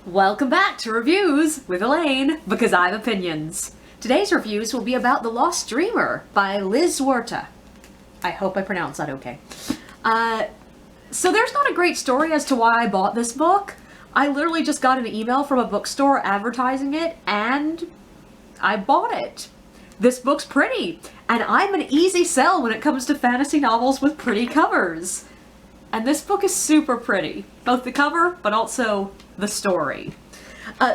Welcome back to Reviews with Elaine, because I have opinions. Today's reviews will be about The Lost Dreamer by Lizz Huerta. I hope I pronounced that okay. So there's not a great story as to why I bought this book. I literally just got an email from a bookstore advertising it, and I bought it. This book's pretty, and I'm an easy sell when it comes to fantasy novels with pretty covers. And this book is super pretty. Both the cover, but also the story.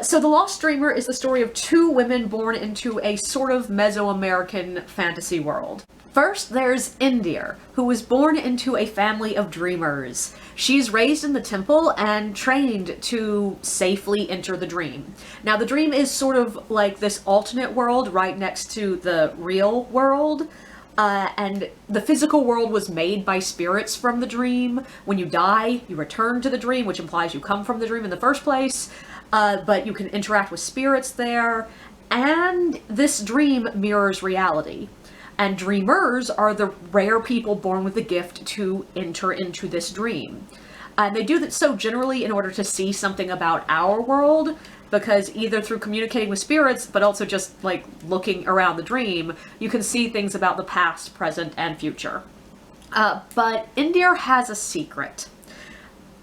So The Lost Dreamer is the story of two women born into a sort of Mesoamerican fantasy world. First, there's India, who was born into a family of dreamers. She's raised in the temple and trained to safely enter the dream. Now, the dream is sort of like this alternate world right next to the real world. And the physical world was made by spirits from the dream. When you die, you return to the dream, which implies you come from the dream in the first place. But you can interact with spirits there. And this dream mirrors reality. And dreamers are the rare people born with the gift to enter into this dream. And they do that so generally in order to see something about our world, because either through communicating with spirits, but also just like looking around the dream, you can see things about the past, present, and future. But India has a secret.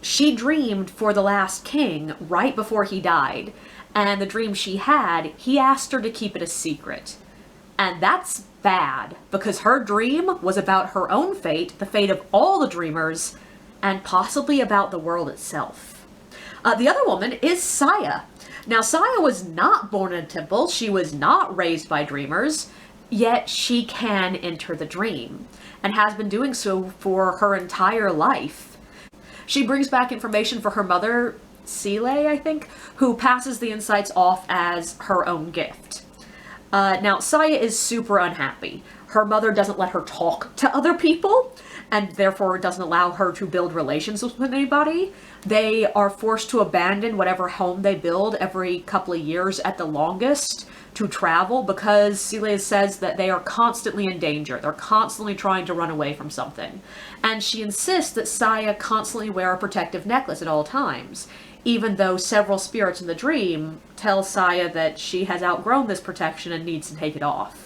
She dreamed for the last king right before he died, and the dream she had, he asked her to keep it a secret. And that's bad, because her dream was about her own fate, the fate of all the dreamers, and possibly about the world itself. The other woman is Saya. Now, Saya was not born in a temple, she was not raised by dreamers, yet she can enter the dream, and has been doing so for her entire life. She brings back information for her mother, Sile, I think, who passes the insights off as her own gift. Now, Saya is super unhappy. Her mother doesn't let her talk to other people, and therefore doesn't allow her to build relationships with anybody. They are forced to abandon whatever home they build every couple of years at the longest to travel, because Celia says that they are constantly in danger. They're constantly trying to run away from something. And she insists that Saya constantly wear a protective necklace at all times, even though several spirits in the dream tell Saya that she has outgrown this protection and needs to take it off.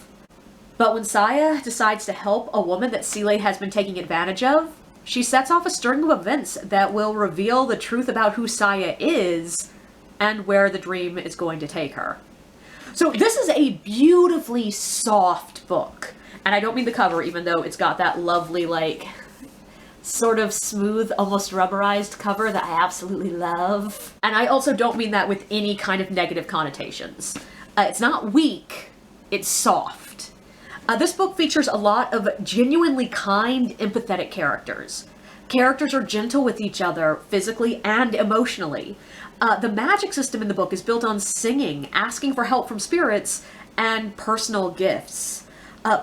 But when Saya decides to help a woman that Sile has been taking advantage of, she sets off a string of events that will reveal the truth about who Saya is and where the dream is going to take her. So this is a beautifully soft book. And I don't mean the cover, even though it's got that lovely, like, sort of smooth, almost rubberized cover that I absolutely love. And I also don't mean that with any kind of negative connotations. It's not weak, it's soft. This book features a lot of genuinely kind, empathetic characters. Characters are gentle with each other, physically and emotionally. The magic system in the book is built on singing, asking for help from spirits, and personal gifts.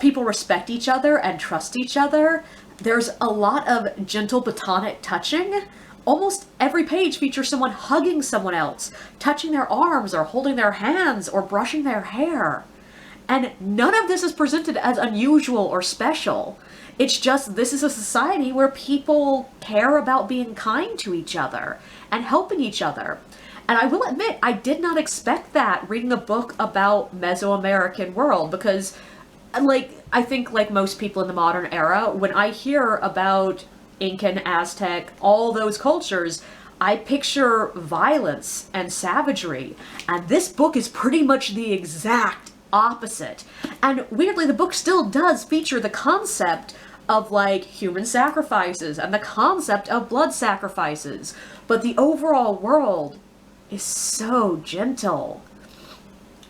People respect each other and trust each other. There's a lot of gentle platonic touching. Almost every page features someone hugging someone else, touching their arms or holding their hands or brushing their hair. And none of this is presented as unusual or special. It's just this is a society where people care about being kind to each other and helping each other. And I will admit, I did not expect that reading a book about Mesoamerican world, because I think like most people in the modern era, when I hear about Incan, Aztec, all those cultures, I picture violence and savagery. And this book is pretty much the exact opposite. And weirdly, the book still does feature the concept of like human sacrifices and the concept of blood sacrifices, but the overall world is so gentle.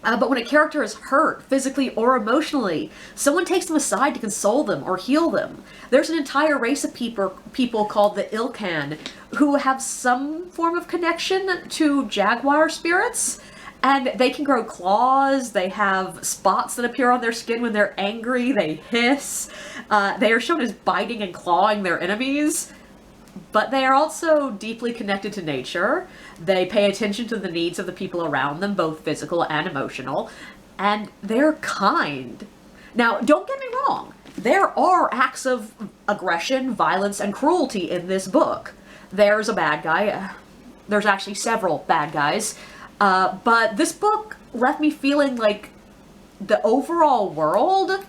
But when a character is hurt, physically or emotionally, someone takes them aside to console them or heal them. There's an entire race of people called the Ilkan, who have some form of connection to jaguar spirits. And they can grow claws, they have spots that appear on their skin when they're angry, they hiss. They are shown as biting and clawing their enemies. But they are also deeply connected to nature. They pay attention to the needs of the people around them, both physical and emotional. And they're kind. Now, don't get me wrong. There are acts of aggression, violence, and cruelty in this book. There's a bad guy, there's actually several bad guys. But this book left me feeling like the overall world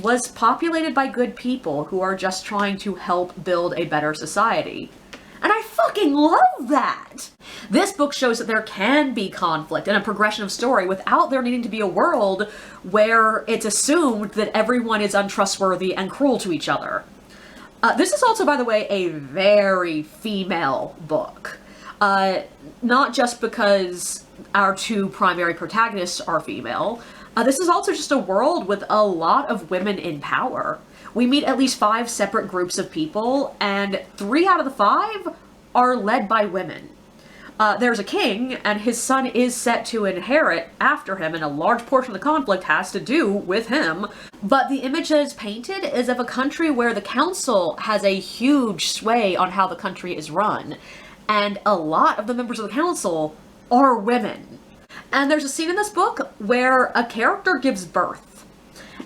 was populated by good people who are just trying to help build a better society. And I fucking love that! This book shows that there can be conflict and a progression of story without there needing to be a world where it's assumed that everyone is untrustworthy and cruel to each other. This is also, by the way, a very female book. Not just because our two primary protagonists are female. This is also just a world with a lot of women in power. We meet at least 5 separate groups of people, and 3 out of the 5 are led by women. There's a king, and his son is set to inherit after him, and a large portion of the conflict has to do with him. But the image that is painted is of a country where the council has a huge sway on how the country is run. And a lot of the members of the council are women. And there's a scene in this book where a character gives birth.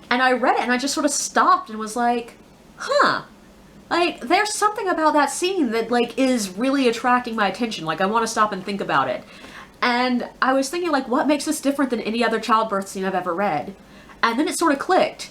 And I read it and I just sort of stopped and was like, huh. Like, there's something about that scene that, like, is really attracting my attention. Like, I want to stop and think about it. And I was thinking, like, what makes this different than any other childbirth scene I've ever read? And then it sort of clicked.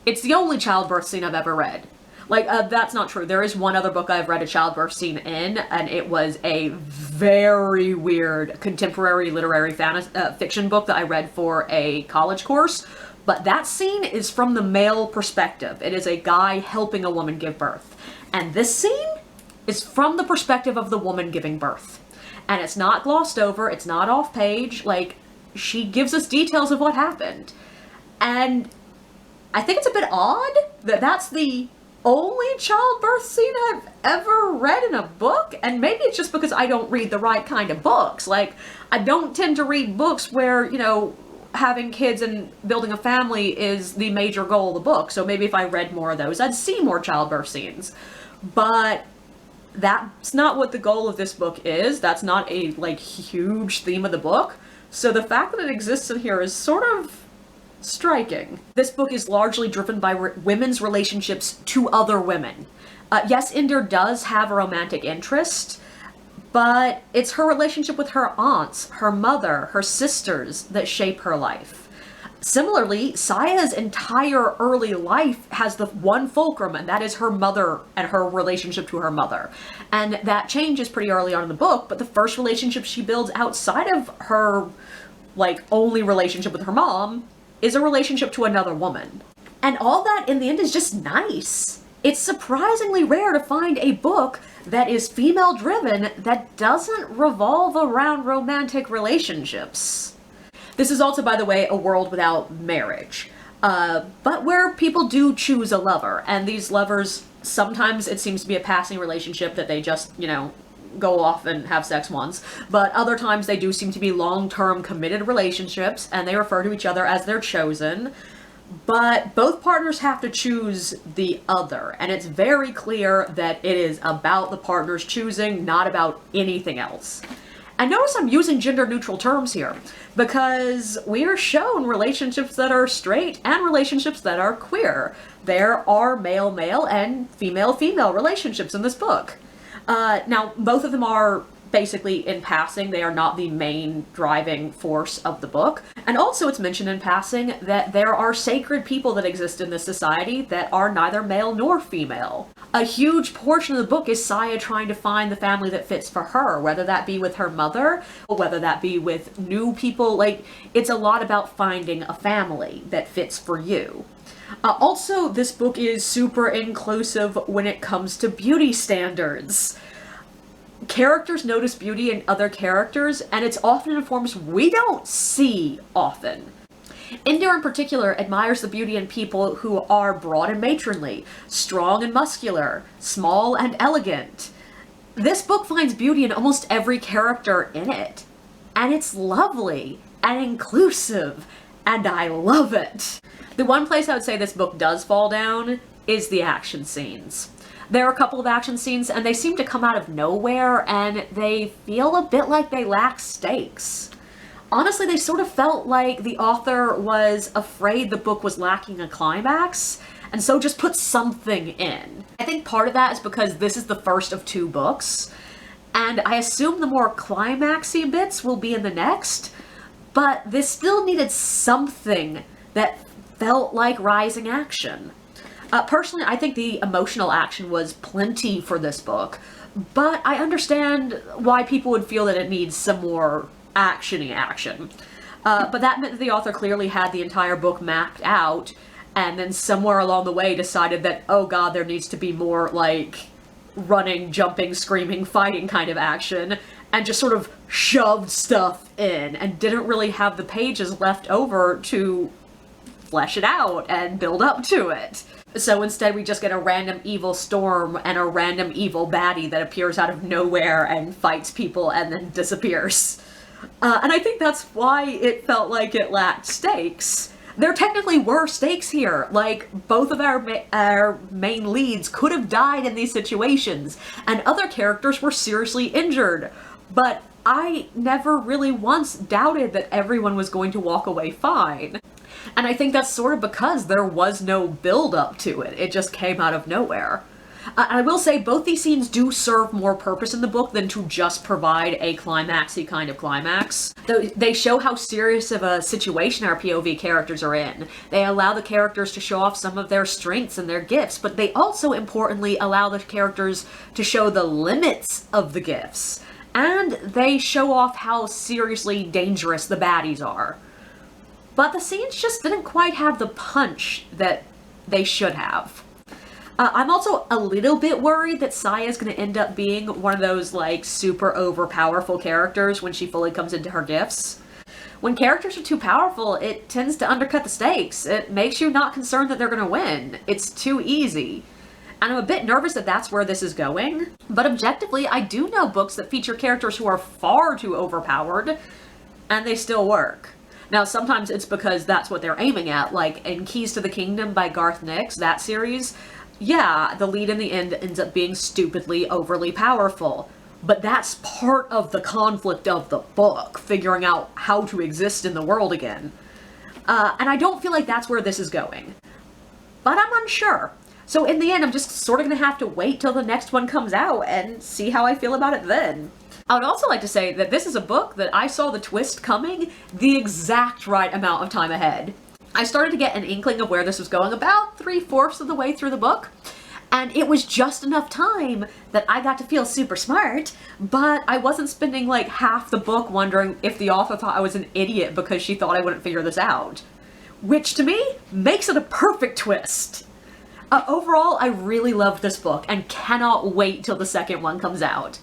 It's the only childbirth scene I've ever read. Like, that's not true. There is one other book I've read a childbirth scene in, and it was a very weird contemporary literary fiction book that I read for a college course. But that scene is from the male perspective. It is a guy helping a woman give birth. And this scene is from the perspective of the woman giving birth. And it's not glossed over, it's not off page, like, she gives us details of what happened. And I think it's a bit odd that that's the only childbirth scene I've ever read in a book, and maybe it's just because I don't read the right kind of books. Like, I don't tend to read books where, you know, having kids and building a family is the major goal of the book, so maybe if I read more of those, I'd see more childbirth scenes. But that's not what the goal of this book is. That's not a, like, huge theme of the book. So the fact that it exists in here is sort of striking. This book is largely driven by women's relationships to other women. Yes, Inder does have a romantic interest, but it's her relationship with her aunts, her mother, her sisters that shape her life. Similarly, Saya's entire early life has the one fulcrum, and that is her mother and her relationship to her mother. And that changes pretty early on in the book, but the first relationship she builds outside of her, like, only relationship with her mom is a relationship to another woman. And all that in the end is just nice. It's surprisingly rare to find a book that is female-driven that doesn't revolve around romantic relationships. This is also, by the way, a world without marriage, but where people do choose a lover, and these lovers, sometimes it seems to be a passing relationship that they just, you know, go off and have sex once, but other times they do seem to be long-term committed relationships, and they refer to each other as their chosen. But both partners have to choose the other, and it's very clear that it is about the partners choosing, not about anything else. And notice I'm using gender-neutral terms here, because we are shown relationships that are straight and relationships that are queer. There are male-male and female-female relationships in this book. Now, both of them are basically in passing. They are not the main driving force of the book. And also it's mentioned in passing that there are sacred people that exist in this society that are neither male nor female. A huge portion of the book is Saya trying to find the family that fits for her, whether that be with her mother, or whether that be with new people. Like, it's a lot about finding a family that fits for you. Also, this book is super inclusive when it comes to beauty standards. Characters notice beauty in other characters, and it's often in forms we don't see often. Inder in particular admires the beauty in people who are broad and matronly, strong and muscular, small and elegant. This book finds beauty in almost every character in it, and it's lovely and inclusive, and I love it. The one place I would say this book does fall down is the action scenes. There are a couple of action scenes, and they seem to come out of nowhere, and they feel a bit like they lack stakes. Honestly, they sort of felt like the author was afraid the book was lacking a climax, and so just put something in. I think part of that is because this is the first of 2 books, and I assume the more climaxy bits will be in the next, but this still needed something that felt like rising action. Personally, I think the emotional action was plenty for this book, but I understand why people would feel that it needs some more action-y action. But that meant that the author clearly had the entire book mapped out, and then somewhere along the way decided that, oh god, there needs to be more, like, running, jumping, screaming, fighting kind of action, and just sort of shoved stuff in, and didn't really have the pages left over to flesh it out and build up to it. So instead we just get a random evil storm and a random evil baddie that appears out of nowhere and fights people and then disappears. And I think that's why it felt like it lacked stakes. There technically were stakes here, like both of our main leads could have died in these situations, and other characters were seriously injured, but I never really once doubted that everyone was going to walk away fine. And I think that's sort of because there was no build-up to it. It just came out of nowhere. And I will say, both these scenes do serve more purpose in the book than to just provide a climaxy kind of climax. They show how serious of a situation our POV characters are in. They allow the characters to show off some of their strengths and their gifts, but they also, importantly, allow the characters to show the limits of the gifts. And they show off how seriously dangerous the baddies are. But the scenes just didn't quite have the punch that they should have. I'm also a little bit worried that Saya is going to end up being one of those, like, super overpowerful characters when she fully comes into her gifts. When characters are too powerful, it tends to undercut the stakes. It makes you not concerned that they're going to win. It's too easy. And I'm a bit nervous that that's where this is going. But objectively, I do know books that feature characters who are far too overpowered, and they still work. Now, sometimes it's because that's what they're aiming at, like in Keys to the Kingdom by Garth Nix, that series. Yeah, the lead in the end ends up being stupidly overly powerful. But that's part of the conflict of the book, figuring out how to exist in the world again. And I don't feel like that's where this is going. But I'm unsure. So in the end, I'm just sort of going to have to wait till the next one comes out and see how I feel about it then. I would also like to say that this is a book that I saw the twist coming the exact right amount of time ahead. I started to get an inkling of where this was going about 3/4 of the way through the book, and it was just enough time that I got to feel super smart, but I wasn't spending like half the book wondering if the author thought I was an idiot because she thought I wouldn't figure this out. Which, to me, makes it a perfect twist. Overall, I really loved this book and cannot wait till the second one comes out.